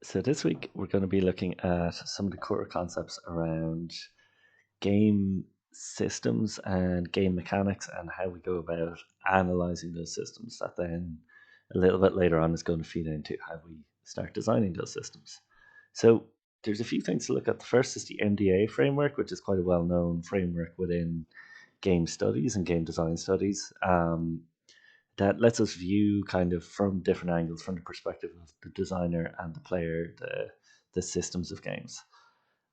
So this week we're going to be looking at some of the core concepts around game systems and game mechanics and how we go about analyzing those systems. That then a little bit later on is going to feed into how we start designing those systems. So there's a few things to look at. The first is the Mda framework, which is quite a well-known framework within game studies and game design studies. That lets us view kind of from different angles, from the perspective of the designer and the player, the systems of games.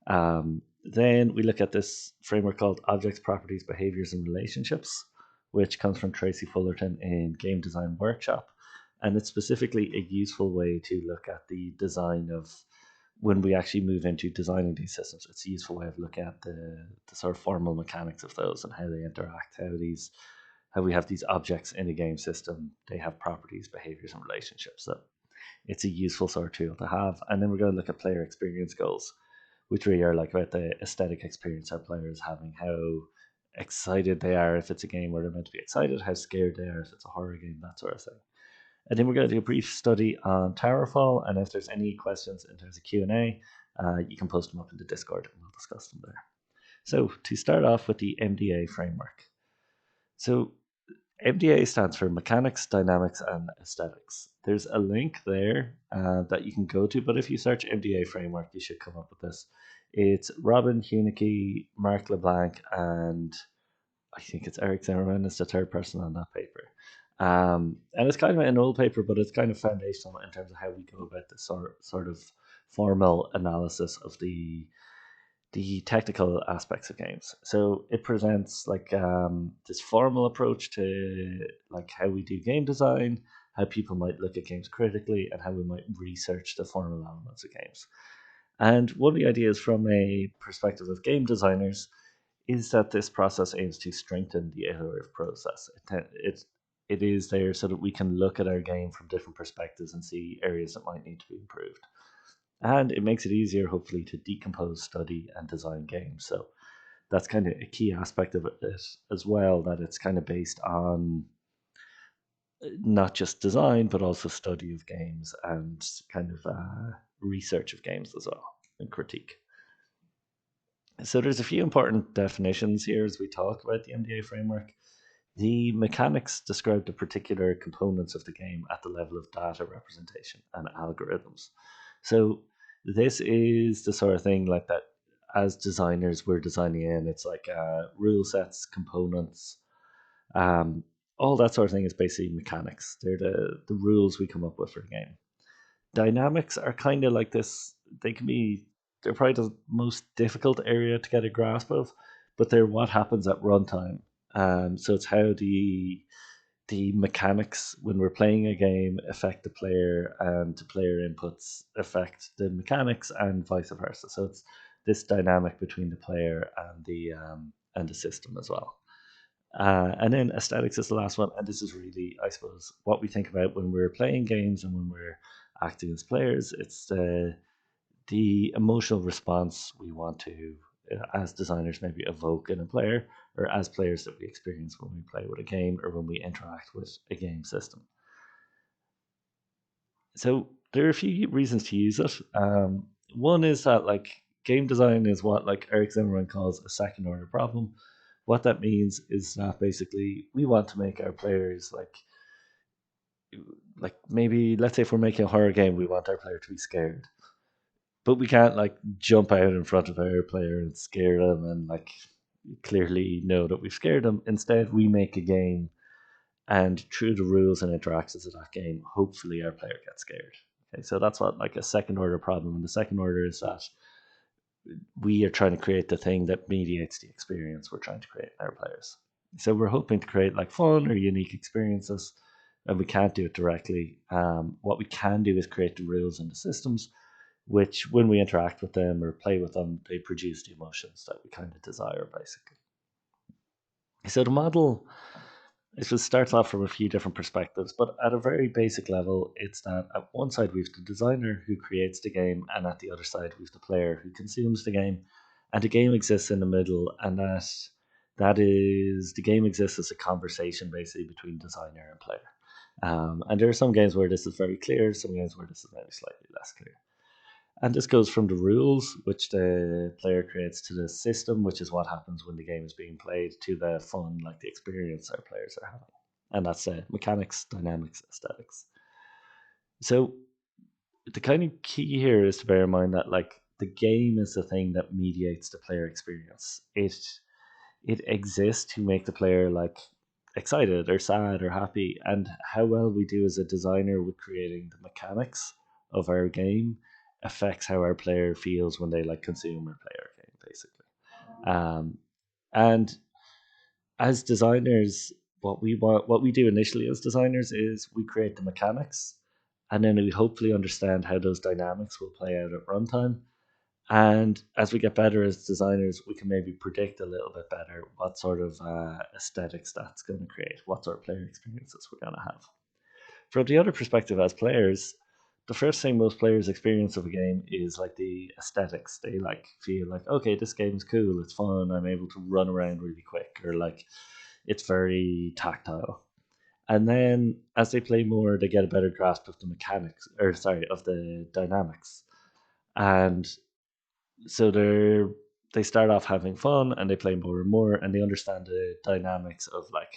Then we look at this framework called Objects, Properties, Behaviors, and Relationships, which comes from Tracy Fullerton in Game Design Workshop. And it's specifically a useful way to look at the design of when we actually move into designing these systems. It's a useful way of looking at the sort of formal mechanics of those and how they interact, how we have these objects in a game system. They have properties, behaviors, and relationships. So it's a useful sort of tool to have. And then we're going to look at player experience goals, which really are like about the aesthetic experience our players having, how excited they are if it's a game where they're meant to be excited, how scared they are if it's a horror game, that sort of thing. And then we're going to do a brief study on Towerfall, and if there's any questions in terms of Q&A, you can post them up in the Discord and we'll discuss them there. So to start off with the Mda framework. So Mda stands for Mechanics, Dynamics, and Aesthetics. There's a link there that you can go to, but if you search Mda framework, you should come up with this. It's Robin Hunicke, Mark LeBlanc, and I think it's Eric Zimmerman is the third person on that paper. And it's kind of an old paper, but it's kind of foundational in terms of how we go about this sort of formal analysis of the technical aspects of games. So it presents like this formal approach to like how we do game design, how people might look at games critically, and how we might research the formal elements of games. And one of the ideas from a perspective of game designers is that this process aims to strengthen the iterative process. It is there so that we can look at our game from different perspectives and see areas that might need to be improved. And it makes it easier, hopefully, to decompose, study, and design games. So that's kind of a key aspect of it as well, that it's kind of based on not just design, but also study of games and kind of research of games as well and critique. So there's a few important definitions here as we talk about the Mda framework. The mechanics describe the particular components of the game at the level of data representation and algorithms. So this is the sort of thing like that as designers we're designing in. It's like rule sets, components, um, all that sort of thing is basically mechanics. They're the rules we come up with for the game. Dynamics are kind of like this. They can be, they're probably the most difficult area to get a grasp of, but they're what happens at runtime. So it's how the mechanics when we're playing a game affect the player, and the player inputs affect the mechanics, and vice versa. So it's this dynamic between the player and the system as well. And then aesthetics is the last one, and this is really, I suppose, what we think about when we're playing games and when we're acting as players. It's the emotional response we want to, as designers, maybe evoke in a player, or as players that we experience when we play with a game or when we interact with a game system. So there are a few reasons to use it. One is that like game design is what like Eric Zimmerman calls a second order problem. What that means is that basically we want to make our players like maybe let's say if we're making a horror game, we want our player to be scared, but we can't like jump out in front of our player and scare them and like clearly know that we've scared them. Instead, we make a game, and through the rules and interactions of that game, hopefully our player gets scared. Okay, so that's what like a second order problem. And the second order is that we are trying to create the thing that mediates the experience we're trying to create in our players. So we're hoping to create like fun or unique experiences, and we can't do it directly. What we can do is create the rules and the systems, which when we interact with them or play with them, they produce the emotions that we kind of desire, basically. So the model, it just starts off from a few different perspectives, but at a very basic level, it's that at one side we've the designer who creates the game, and at the other side we've the player who consumes the game, and the game exists in the middle, and that is the game exists as a conversation basically between designer and player. And there are some games where this is very clear, some games where this is maybe slightly less clear. And this goes from the rules, which the player creates, to the system, which is what happens when the game is being played, to the fun, like the experience our players are having. And that's mechanics, dynamics, aesthetics. So the kind of key here is to bear in mind that like the game is the thing that mediates the player experience. It exists to make the player like excited or sad or happy, and how well we do as a designer with creating the mechanics of our game affects how our player feels when they like consume or play our game, basically. um, and as designers, what we do initially as designers is we create the mechanics, and then we hopefully understand how those dynamics will play out at runtime. And as we get better as designers, we can maybe predict a little bit better what sort of aesthetics that's going to create, what sort of player experiences we're going to have. From the other perspective, as players, the first thing most players experience of a game is like the aesthetics. They like feel like, okay, this game is cool, it's fun, I'm able to run around really quick, or like it's very tactile. And then as they play more, they get a better grasp of the mechanics, or sorry, of the dynamics. And so they start off having fun and they play more and more, and they understand the dynamics of like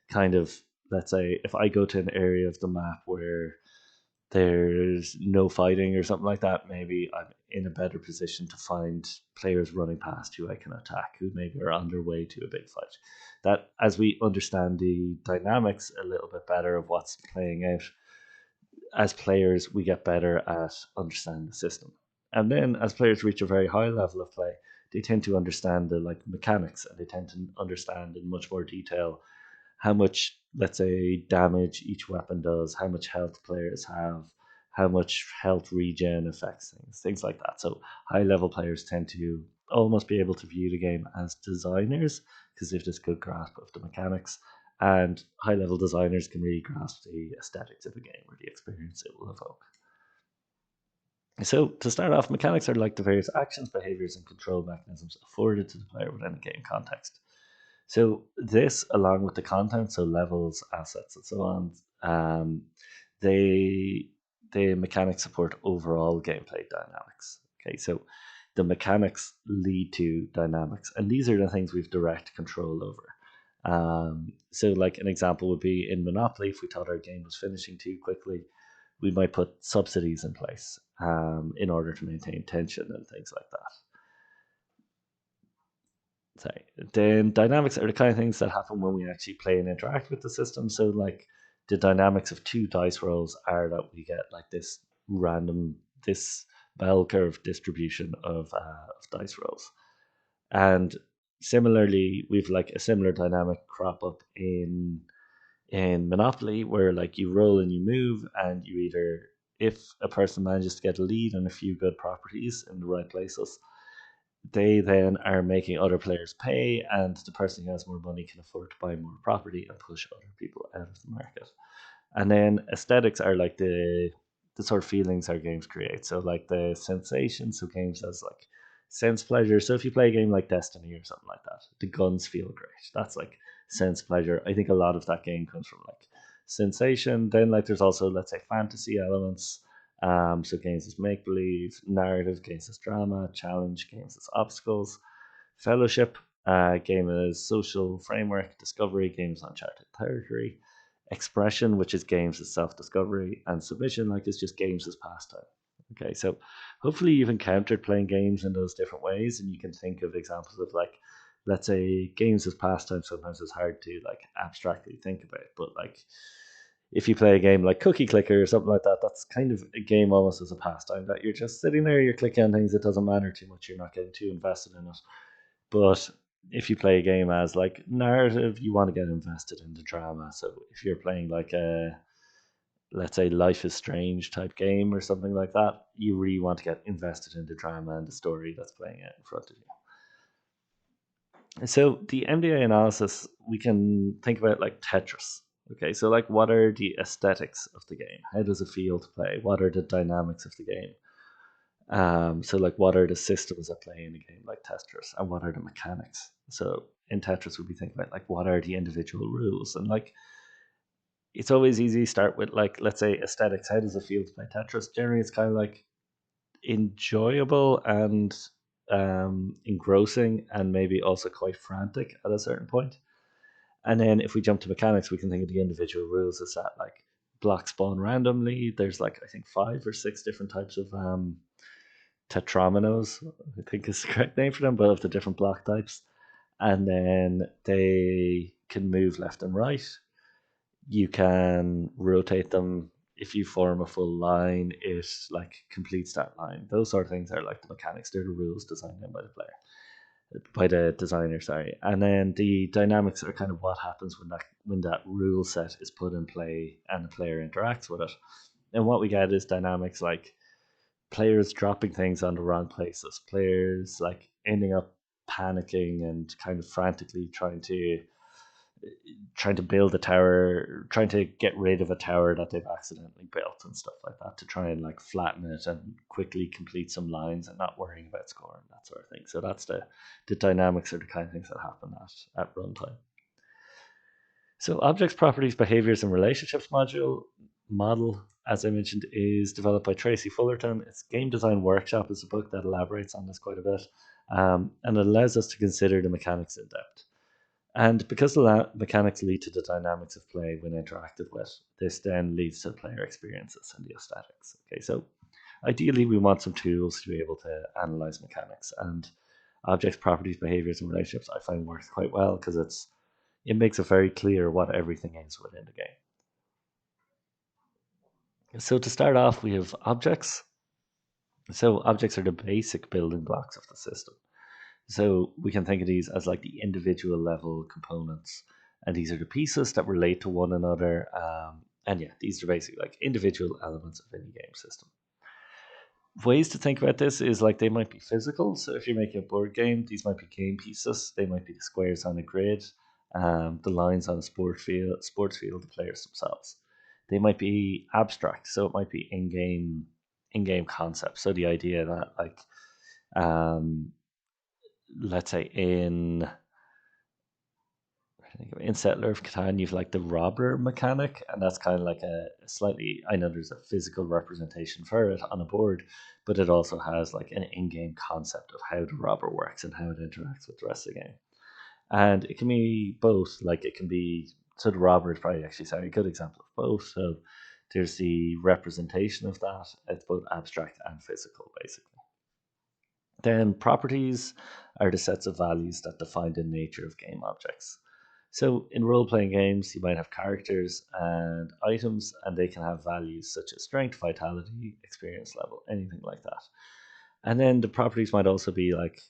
kind of, let's say if I go to an area of the map where there's no fighting or something like that, maybe I'm in a better position to find players running past who I can attack, who maybe are on their way to a big fight. That as we understand the dynamics a little bit better of what's playing out, as players, we get better at understanding the system. And then as players reach a very high level of play, they tend to understand the like mechanics, and they tend to understand in much more detail how much, let's say, damage each weapon does, how much health players have, how much health regen affects things like that. So high level players tend to almost be able to view the game as designers because they've this good grasp of the mechanics, and high level designers can really grasp the aesthetics of a game or the experience it will evoke. So to start off, mechanics are like the various actions, behaviors, and control mechanisms afforded to the player within a game context. So this, along with the content, so levels, assets, and so on, they the mechanics support overall gameplay dynamics. Okay, so the mechanics lead to dynamics, and these are the things we've direct control over. So, like an example would be in Monopoly, if we thought our game was finishing too quickly, we might put subsidies in place in order to maintain tension and things like that. Sorry. Then dynamics are the kind of things that happen when we actually play and interact with the system. So like the dynamics of two dice rolls are that we get like this random, this bell curve distribution of dice rolls. And similarly, we've like a similar dynamic crop up in Monopoly, where like you roll and you move, and you either, if a person manages to get a lead on a few good properties in the right places, they then are making other players pay, and the person who has more money can afford to buy more property and push other people out of the market. And then aesthetics are like the sort of feelings our games create. So like the sensations, so games as like sense pleasure. So if you play a game like Destiny or something like that, the guns feel great. That's like sense pleasure. I think a lot of that game comes from like sensation. Then like there's also, let's say, fantasy elements. So games as make believe, narrative games as drama, challenge games as obstacles, fellowship game as social framework, discovery games on uncharted territory, expression, which is games as self discovery, and submission, like it's just games as pastime. Okay, so hopefully you've encountered playing games in those different ways, and you can think of examples of like, let's say, games as pastime. Sometimes it's hard to like abstractly think about, but like if you play a game like Cookie Clicker or something like that, that's kind of a game almost as a pastime that you're just sitting there, you're clicking on things, it doesn't matter too much, you're not getting too invested in it. But if you play a game as like narrative, you want to get invested in the drama. So if you're playing like a, let's say, Life is Strange type game or something like that, you really want to get invested in the drama and the story that's playing out in front of you. So the MDA analysis, we can think about like Tetris. Okay, so like what are the aesthetics of the game? How does it feel to play? What are the dynamics of the game? So like what are the systems that play in a game like Tetris, and what are the mechanics? So in Tetris we'd be thinking about like what are the individual rules, and like it's always easy to start with like, let's say, aesthetics. How does it feel to play Tetris? Generally it's kind of like enjoyable and engrossing, and maybe also quite frantic at a certain point. And then if we jump to mechanics, we can think of the individual rules as that like blocks spawn randomly. There's like I think 5 or 6 different types of tetrominos, I think is the correct name for them, but of the different block types. And then they can move left and right. You can rotate them. If you form a full line, it like completes that line. Those sort of things are like the mechanics. They're the rules designed by the player, by the designer, sorry. And then the dynamics are kind of what happens when that rule set is put in play and the player interacts with it. And what we get is dynamics like players dropping things on the wrong places, players like ending up panicking and kind of frantically trying to build a tower, trying to get rid of a tower that they've accidentally built and stuff like that to try and like flatten it and quickly complete some lines and not worrying about scoring, that sort of thing. So that's the dynamics are the kind of things that happen at runtime. So objects, properties, behaviors, and relationships model, as I mentioned, is developed by Tracy Fullerton. It's Game Design Workshop is a book that elaborates on this quite a bit, and it allows us to consider the mechanics in depth. And because the mechanics lead to the dynamics of play when interacted with, this then leads to the player experiences and the aesthetics. Okay, so ideally we want some tools to be able to analyze mechanics, and objects, properties, behaviors, and relationships I find works quite well because it makes it very clear what everything is within the game. So to start off, we have objects. So objects are the basic building blocks of the system. So we can think of these as like the individual level components, and these are the pieces that relate to one another. And yeah, these are basically like individual elements of any game system. Ways to think about this is like they might be physical. So if you're making a board game, these might be game pieces. They might be the squares on a grid, the lines on a sports field, the players themselves. They might be abstract, so it might be in-game concepts. So the idea that like um, let's say in Settler of Catan, you've like the robber mechanic, and that's kind of like a slightly. I know there's a physical representation for it on a board, but it also has like an in-game concept of how the robber works and how it interacts with the rest of the game. And it can be both. Like it can be so the robber is probably actually sorry a good example of both. So there's the representation of that. It's both abstract and physical, basically. Then properties are the sets of values that define the nature of game objects. So in role playing games, you might have characters and items, and they can have values such as strength, vitality, experience level, anything like that. And then the properties might also be like,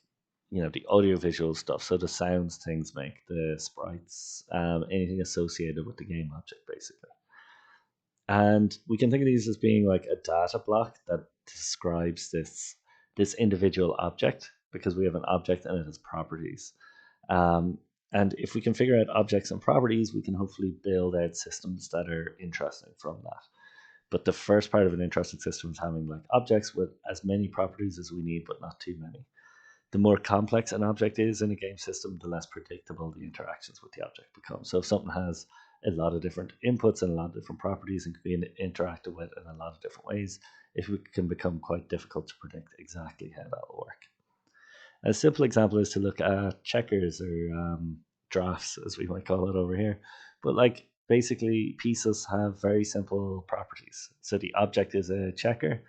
the audiovisual stuff. So the sounds things make, the sprites, anything associated with the game object, basically. And we can think of these as being like a data block that describes this individual object because we have an object and it has properties. Um, and if we can figure out objects and properties, we can hopefully build out systems that are interesting from that. But the first part of an interesting system is having like objects with as many properties as we need, but not too many. The more complex an object is in a game system, the less predictable the interactions with the object become. So if something has a lot of different inputs and a lot of different properties and can be interacted with in a lot of different ways, it can become quite difficult to predict exactly how that will work. A simple example is to look at checkers or drafts, as we might call it over here. But like basically, pieces have very simple properties. So the object is a checker.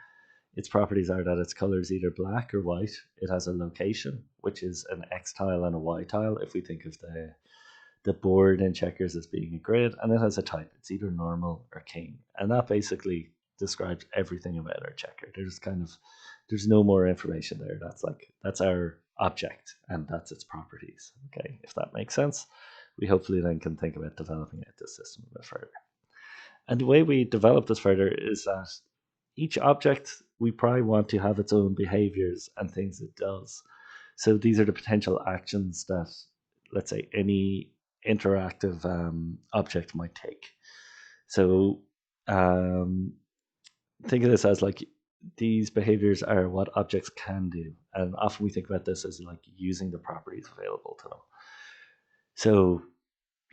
Its properties are that its color is either black or white. It has a location, which is an X tile and a Y tile. If we think of the board in checkers as being a grid, and it has a type. It's either normal or king, and that basically describes everything about our checker. There's no more information there. That's our object, and that's its properties. Okay, if that makes sense, we hopefully then can think about developing out this system a bit further. And the way we develop this further is that each object we probably want to have its own behaviors and things it does. So these are the potential actions that, let's say, any interactive object might take. So think of this as like these behaviors are what objects can do, and often we think about this as like using the properties available to them. So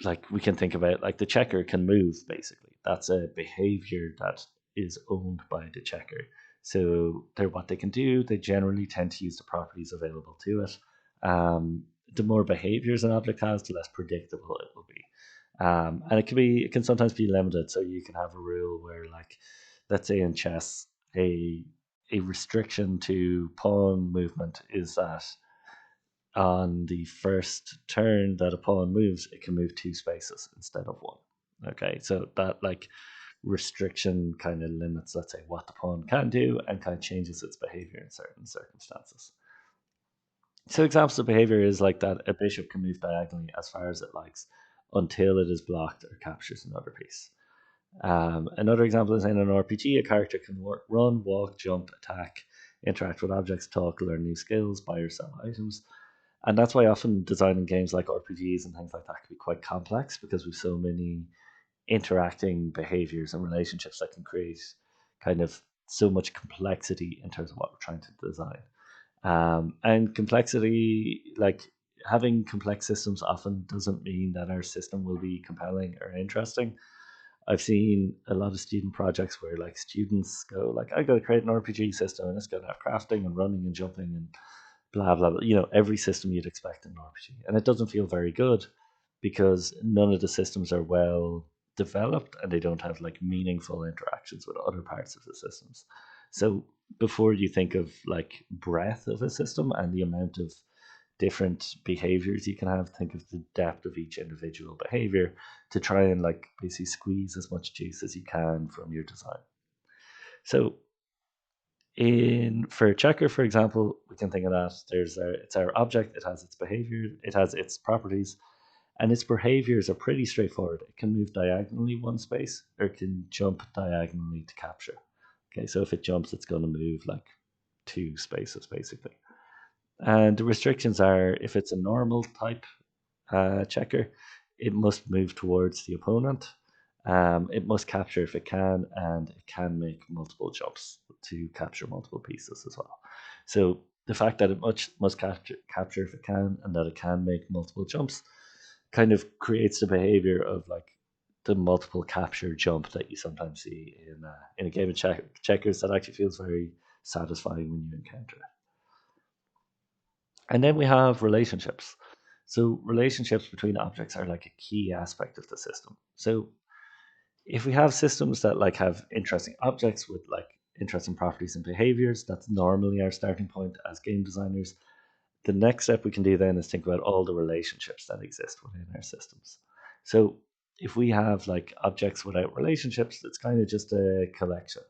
like we can think about like the checker can move basically. That's a behavior that is owned by the checker. So they're what they can do. They generally tend to use the properties available to it. The more behaviors an object has, the less predictable it will be. And it can sometimes be limited. So you can have a rule where, like, let's say in chess, a a restriction to pawn movement is that on the first turn that a pawn moves, it can move two spaces instead of one. Okay, so that, like, restriction kind of limits, let's say, what the pawn can do and kind of changes its behavior in certain circumstances. So examples of behavior is like that a bishop can move diagonally as far as it likes until it is blocked or captures another piece. Another example is in an RPG, a character can run, walk, jump, attack, interact with objects, talk, learn new skills, buy or sell items. And that's why often designing games like RPGs and things like that can be quite complex, because we've so many interacting behaviors and relationships that can create kind of so much complexity in terms of what we're trying to design. And complexity, like, having complex systems often doesn't mean that our system will be compelling or interesting. I've seen a lot of student projects where, like, students go like, I got to create an RPG system and it's going to have crafting and running and jumping and blah blah blah. Every system you'd expect in an RPG, and it doesn't feel very good because none of the systems are well developed and they don't have, like, meaningful interactions with other parts of the systems. So before you think of, like, breadth of a system and the amount of different behaviors you can have, think of the depth of each individual behavior to try and, like, basically squeeze as much juice as you can from your design. So in for checker, for example, we can think of that it's our object, it has its behavior, it has its properties, and its behaviors are pretty straightforward. It can move diagonally one space, or it can jump diagonally to capture. Okay, so if it jumps, it's going to move like two spaces basically. And the restrictions are, if it's a normal type checker, it must move towards the opponent. It must capture if it can, and it can make multiple jumps to capture multiple pieces as well. So the fact that it must capture if it can, and that it can make multiple jumps, kind of creates the behavior of, like, the multiple capture jump that you sometimes see in a game of checkers that actually feels very satisfying when you encounter it. And then we have relationships. So relationships between objects are like a key aspect of the system. So if we have systems that, like, have interesting objects with, like, interesting properties and behaviors, that's normally our starting point as game designers. The next step we can do then is think about all the relationships that exist within our systems. So if we have, like, objects without relationships, it's kind of just a collection.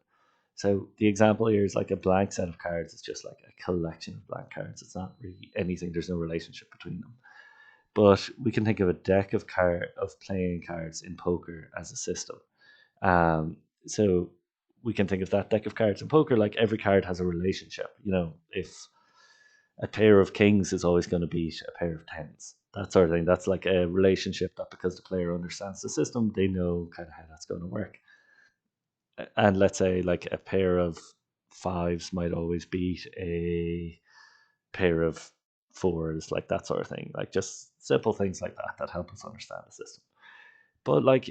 So the example here is like a blank set of cards. It's just like a collection of blank cards. It's not really anything. There's no relationship between them. But we can think of a deck of playing cards in poker as a system. So we can think of that deck of cards in poker like every card has a relationship. If a pair of kings is always going to beat a pair of tens, that sort of thing. That's like a relationship that, because the player understands the system, they know kind of how that's going to work. And let's say, like, a pair of fives might always beat a pair of fours, like that sort of thing. Like, just simple things like that help us understand the system. But, like,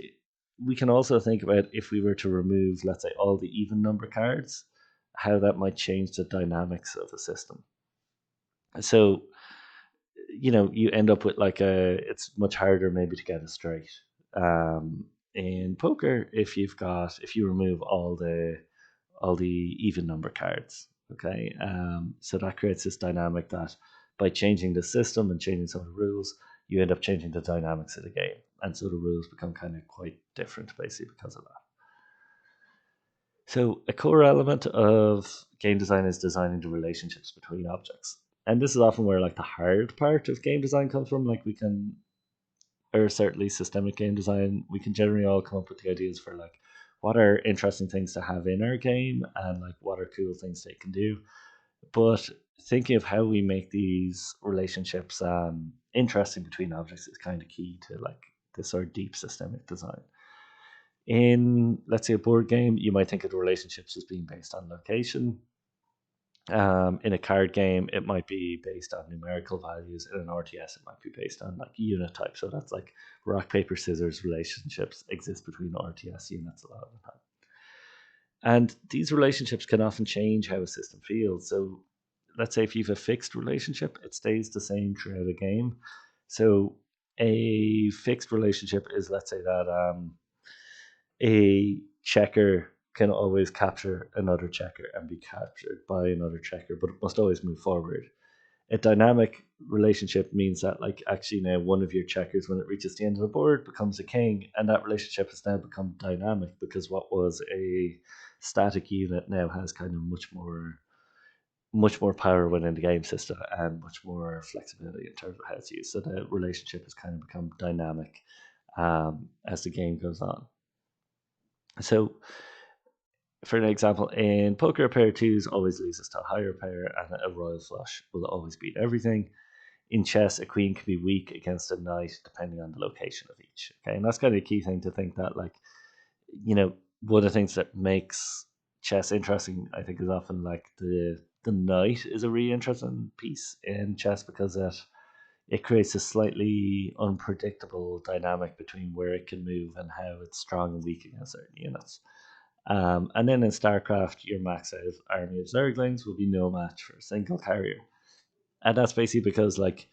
we can also think about, if we were to remove, let's say, all the even number cards, how that might change the dynamics of the system. So, you end up with, like, it's much harder maybe to get it straight. In poker, if you remove all the even number cards, okay, so that creates this dynamic that, by changing the system and changing some of the rules, you end up changing the dynamics of the game, and so the rules become kind of quite different basically because of that. So a core element of game design is designing the relationships between objects. And this is often where, like, the hard part of game design comes from. Like, or certainly systemic game design, we can generally all come up with the ideas for, like, what are interesting things to have in our game and, like, what are cool things they can do. But thinking of how we make these relationships interesting between objects is kind of key to, like, this sort of deep systemic design. In, let's say, a board game, you might think of the relationships as being based on location. In a card game, it might be based on numerical values. In an RTS, it might be based on, like, unit type. So that's like rock, paper, scissors relationships exist between RTS units a lot of the time. And these relationships can often change how a system feels. So let's say if you have a fixed relationship, it stays the same throughout a game. So a fixed relationship is, let's say that a checker can always capture another checker and be captured by another checker, but it must always move forward. A dynamic relationship means that, like, actually now one of your checkers, when it reaches the end of the board, becomes a king, and that relationship has now become dynamic because what was a static unit now has kind of much more power within the game system and much more flexibility in terms of how it's used. So the relationship has kind of become dynamic as the game goes on. So, for an example, in poker, a pair of twos always loses to a higher pair, and a royal flush will always beat everything. In chess, a queen can be weak against a knight depending on the location of each. Okay, and that's kind of a key thing to think that, like, one of the things that makes chess interesting, I think, is often like the knight is a really interesting piece in chess because it creates a slightly unpredictable dynamic between where it can move and how it's strong and weak against certain units. And then in StarCraft, your max out army of Zerglings will be no match for a single carrier. And that's basically because, like,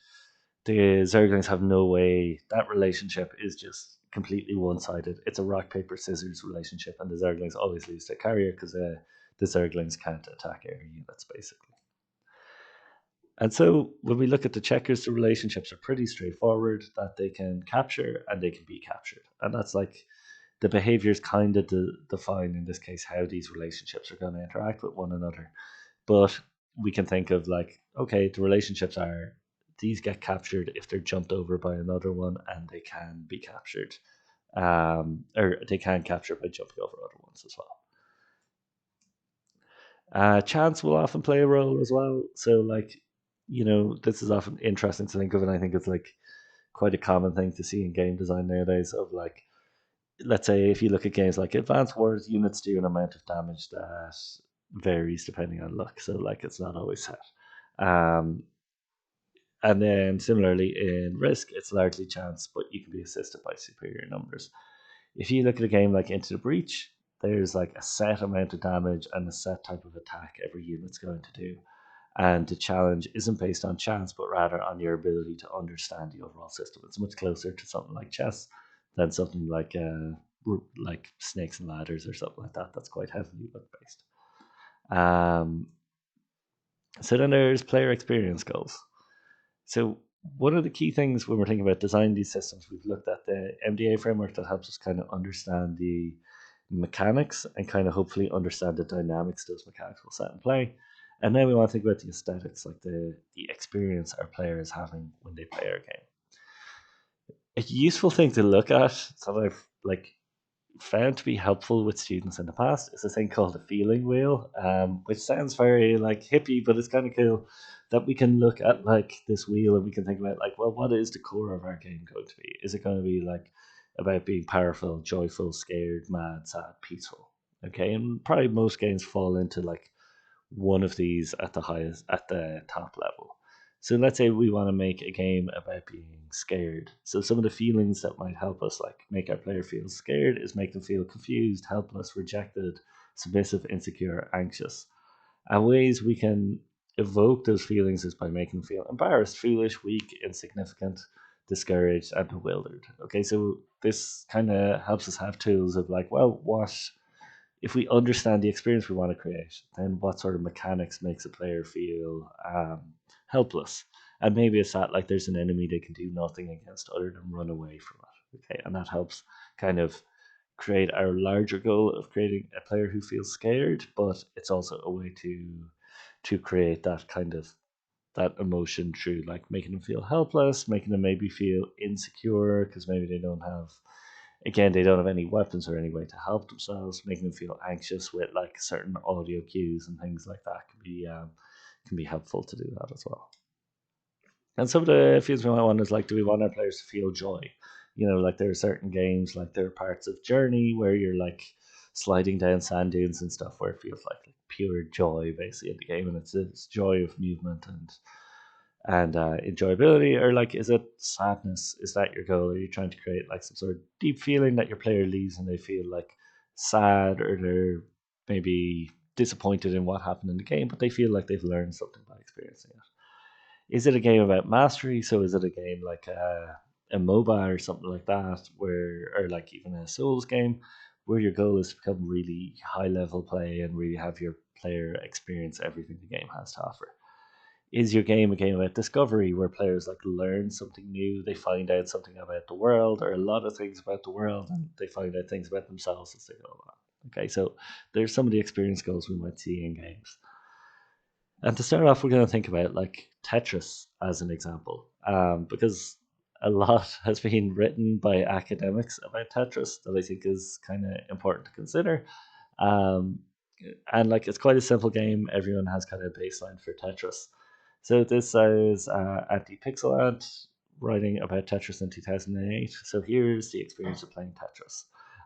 the Zerglings have no way. That relationship is just completely one-sided. It's a rock paper scissors relationship, and the Zerglings always lose their carrier because the Zerglings can't attack air units, basically. And so when we look at the checkers, the relationships are pretty straightforward, that they can capture and they can be captured, and that's like the behaviors kind of define, in this case, how these relationships are going to interact with one another. But we can think of, like, okay, the relationships are, these get captured if they're jumped over by another one, and they can be captured, or they can capture by jumping over other ones as well. Chance will often play a role as well. So, like, this is often interesting to think of, and I think it's like quite a common thing to see in game design nowadays. Of, like, let's say if you look at games like Advanced Wars, units do an amount of damage that varies depending on luck. So, like, it's not always set. Um, and then similarly in Risk, it's largely chance, but you can be assisted by superior numbers. If you look at a game like Into the Breach, there's like a set amount of damage and a set type of attack every unit's going to do. And the challenge isn't based on chance, but rather on your ability to understand the overall system. It's much closer to something like chess than something like Snakes and Ladders or something like that. That's quite heavily luck based. Um, so then there's player experience goals. So one of the key things when we're thinking about designing these systems, we've looked at the Mda framework that helps us kind of understand the mechanics and kind of hopefully understand the dynamics those mechanics will set in play. And then we want to think about the aesthetics, like the experience our player is having when they play our game. A useful thing to look at that I've like found to be helpful with students in the past is a thing called the feeling wheel, which sounds very like hippie, but it's kind of cool that we can look at like this wheel and we can think about, like, well, what is the core of our game going to be? Is it going to be like about being powerful, joyful, scared, mad, sad, peaceful? Okay, and probably most games fall into like one of these at the top level. So let's say we want to make a game about being scared. So some of the feelings that might help us, like, make our player feel scared is make them feel confused, helpless, rejected, submissive, insecure, anxious. And ways we can evoke those feelings is by making them feel embarrassed, foolish, weak, insignificant, discouraged, and bewildered. Okay, so this kind of helps us have tools of, like, well, what if we understand the experience we want to create, then what sort of mechanics makes a player feel helpless? And maybe it's that, like, there's an enemy they can do nothing against other than run away from it. Okay, and that helps kind of create our larger goal of creating a player who feels scared, but it's also a way to create that kind of that emotion through, like, making them feel helpless, making them maybe feel insecure because maybe they don't have any weapons or any way to help themselves, making them feel anxious with like certain audio cues and things like that can be helpful to do that as well. And some of the feels we might want is, like, do we want our players to feel joy? Like, there are certain games, like there are parts of Journey where you're like sliding down sand dunes and stuff where it feels like pure joy basically in the game, and it's joy of movement and enjoyability. Or, like, is it sadness? Is that your goal? Are you trying to create like some sort of deep feeling that your player leaves and they feel like sad, or maybe disappointed in what happened in the game, but they feel like they've learned something by experiencing it. Is it a game about mastery? So is it a game like a MOBA or something like that, where or like even a Souls game, where your goal is to become really high level play and really have your player experience everything the game has to offer? Is your game a game about discovery where players like learn something new, they find out something about the world or a lot of things about the world, and they find out things about themselves as they go along? Okay, so there's some of the experience goals we might see in games. And to start off, we're going to think about like Tetris as an example, because a lot has been written by academics about Tetris that I think is kind of important to consider. Um, and like it's quite a simple game. Everyone has kind of a baseline for Tetris. So this is Anti Pixel Art writing about Tetris in 2008. So here's the experience of playing Tetris.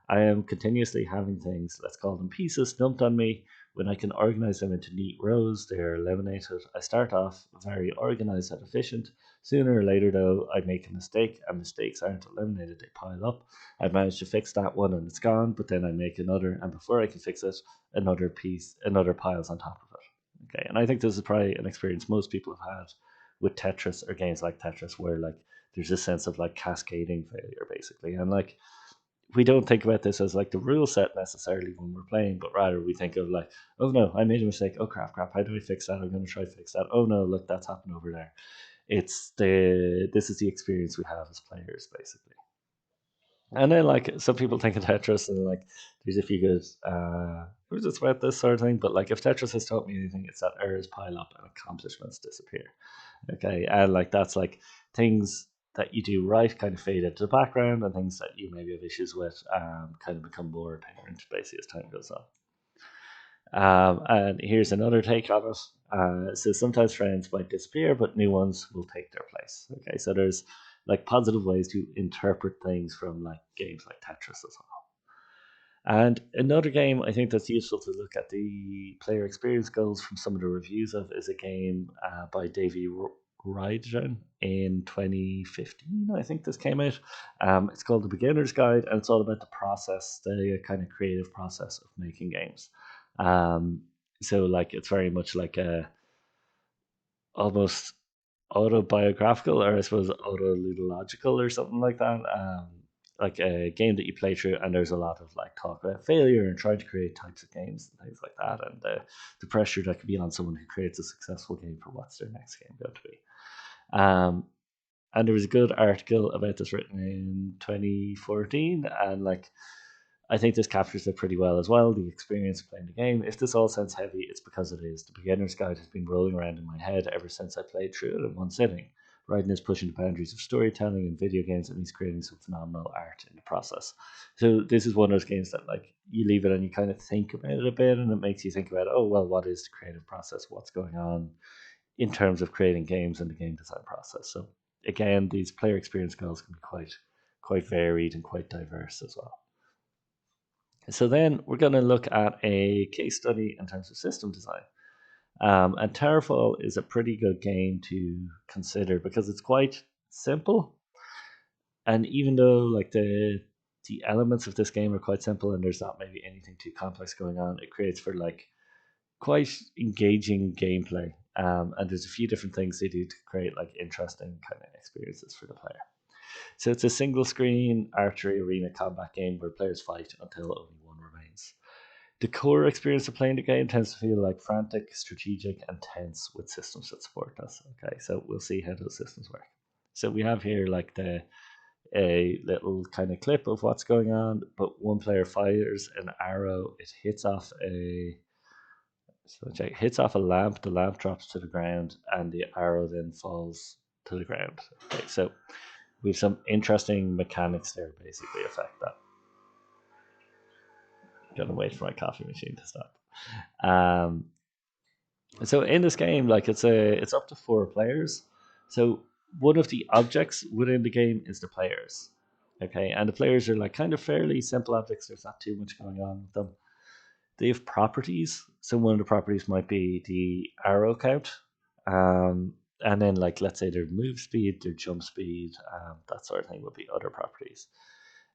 I am continuously having things, let's call them pieces, dumped on me. When I can organize them into neat rows, they are eliminated. I start off very organized and efficient. Sooner or later, though, I make a mistake, and mistakes aren't eliminated, they pile up. I've managed to fix that one and it's gone, but then I make another, and before I can fix it, another piles on top of it. Okay, and I think this is probably an experience most people have had with Tetris or games like Tetris, where like there's this sense of like cascading failure, basically, and like we don't think about this as like the rule set necessarily when we're playing, but rather we think of like, oh no, I made a mistake. Oh crap, how do we fix that? I'm going to try to fix that. Oh no, look, that's happened over there. This is the experience we have as players, basically. And then like some people think of Tetris and like there's a few good who's it's about this sort of thing, but like if Tetris has taught me anything, it's that errors pile up and accomplishments disappear. Okay, and like that's like things that you do right kind of fade into the background, and things that you maybe have issues with kind of become more apparent basically as time goes on. And here's another take on it. So sometimes friends might disappear, but new ones will take their place. Okay, so there's like positive ways to interpret things from like games like Tetris as well. And another game I think that's useful to look at the player experience goals from some of the reviews of is a game by Davey Rydgen in 2015. I think this came out. It's called The Beginner's Guide, and it's all about the process, the kind of creative process of making games. Um, so like it's very much like a almost autobiographical, or I suppose autoludological or something like that. Like a game that you play through, and there's a lot of like talk about failure and trying to create types of games and things like that, and the pressure that could be on someone who creates a successful game for what's their next game going to be. Um, and there was a good article about this written in 2014, and like I think this captures it pretty well as well. The experience of playing the game. If this all sounds heavy, it's because it is. The beginner's guide has been rolling around in my head ever since I played through it in one sitting. Ryden is pushing the boundaries of storytelling in video games, and he's creating some phenomenal art in the process. So this is one of those games that like you leave it and you kind of think about it a bit, and it makes you think about, oh well, what is the creative process? What's going on in terms of creating games and the game design process? So again, these player experience goals can be quite varied and quite diverse as well. So then we're going to look at a case study in terms of system design. And Terrafall is a pretty good game to consider because it's quite simple. And even though like the elements of this game are quite simple and there's not maybe anything too complex going on, it creates for like quite engaging gameplay. And there's a few different things they do to create like interesting kind of experiences for the player. So it's a single screen archery arena combat game where players fight until only one remains. The core experience of playing the game tends to feel like frantic, strategic, and tense with systems that support us. Okay, so we'll see how those systems work. So we have here like the a little kind of clip of what's going on, but one player fires an arrow, it hits off a hits off a lamp, the lamp drops to the ground, and the arrow then falls to the ground. Okay, so we have some interesting mechanics there basically affect that. Gonna wait for my coffee machine to stop. Um, so in this game, like it's up to four players. So one of the objects within the game is the players. Okay, and the players are like kind of fairly simple objects. There's not too much going on with them. They have properties. So one of the properties might be the arrow count. And then like let's say their move speed, their jump speed, that sort of thing would be other properties.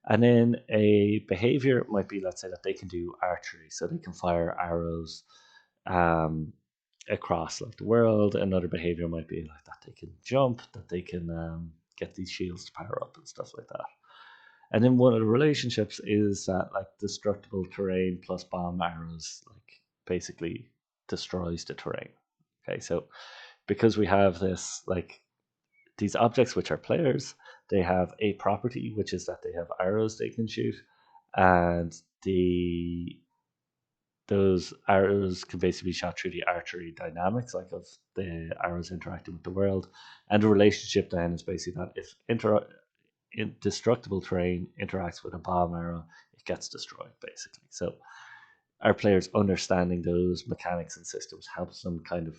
And then a behavior might be, let's say, that they can do archery, so they can fire arrows um, across like the world. Another behavior might be like that they can jump, that they can get these shields to power up and stuff like that. And then one of the relationships is that like destructible terrain plus bomb arrows like basically destroys the terrain. Okay, so because we have this like these objects which are players, they have a property which is that they have arrows they can shoot, and the those arrows can basically be shot through the archery dynamics, like of the arrows interacting with the world. And the relationship then is basically that if indestructible terrain interacts with a bomb arrow, it gets destroyed, basically. So our players understanding those mechanics and systems helps them kind of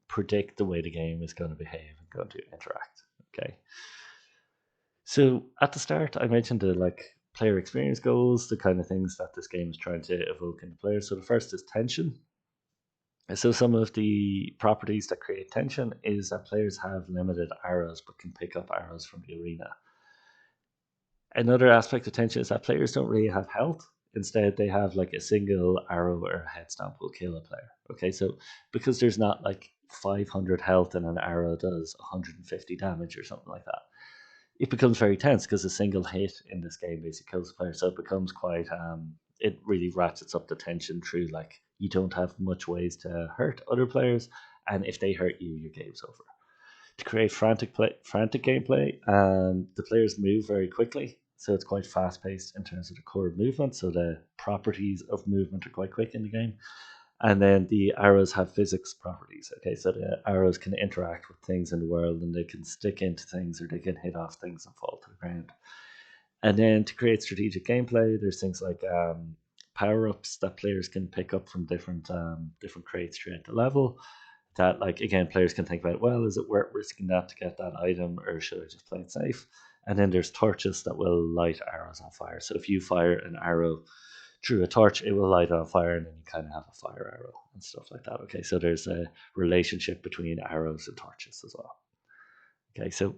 predict the way the game is going to behave and going to interact. Okay. So at the start, I mentioned the like player experience goals, the kind of things that this game is trying to evoke in the players. So the first is tension. So some of the properties that create tension is that players have limited arrows but can pick up arrows from the arena. Another aspect of tension is that players don't really have health. Instead, they have like a single arrow or a head stomp will kill a player. Okay, so because there's not like 500 health and an arrow does 150 damage or something like that, it becomes very tense because a single hit in this game basically kills the player. So it becomes quite it really ratchets up the tension through like you don't have much ways to hurt other players, and if they hurt you, your game's over. To create frantic gameplay, and the players move very quickly, so it's quite fast paced in terms of the core movement. So the properties of movement are quite quick in the game, and then the arrows have physics properties. Okay, so the arrows can interact with things in the world, and they can stick into things or they can hit off things and fall to the ground. And then to create strategic gameplay, there's things like power ups that players can pick up from different crates throughout the level. That like again, players can think about, well, is it worth risking that to get that item, or should I just play it safe? And then there's torches that will light arrows on fire. So if you fire an arrow through a torch, it will light on fire, and then you kind of have a fire arrow and stuff like that. Okay, so there's a relationship between arrows and torches as well. Okay, so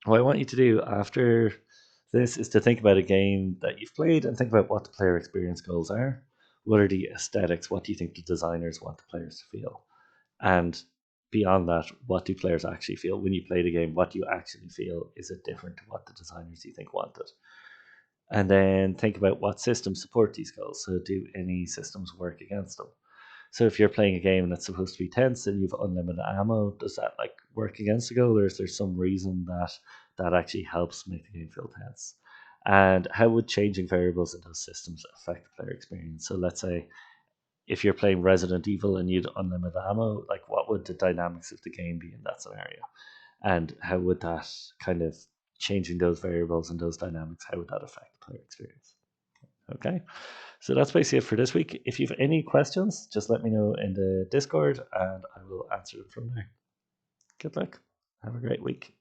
what I want you to do after this is to think about a game that you've played and think about what the player experience goals are. What are the aesthetics? What do you think the designers want the players to feel? And beyond that, what do players actually feel when you play the game? What do you actually feel? Is it different to what the designers you think wanted? And then think about what systems support these goals. So, do any systems work against them? So, if you're playing a game that's supposed to be tense and you've unlimited ammo, does that like work against the goal, or is there some reason that that actually helps make the game feel tense? And how would changing variables in those systems affect the player experience? So, let's say if you're playing Resident Evil and you'd unlimited ammo, like what would the dynamics of the game be in that scenario? And how would that kind of changing those variables and those dynamics, how would that affect the player experience? Okay, so that's basically it for this week. If you have any questions, just let me know in the Discord and I will answer them from there. Good luck. Have a great week.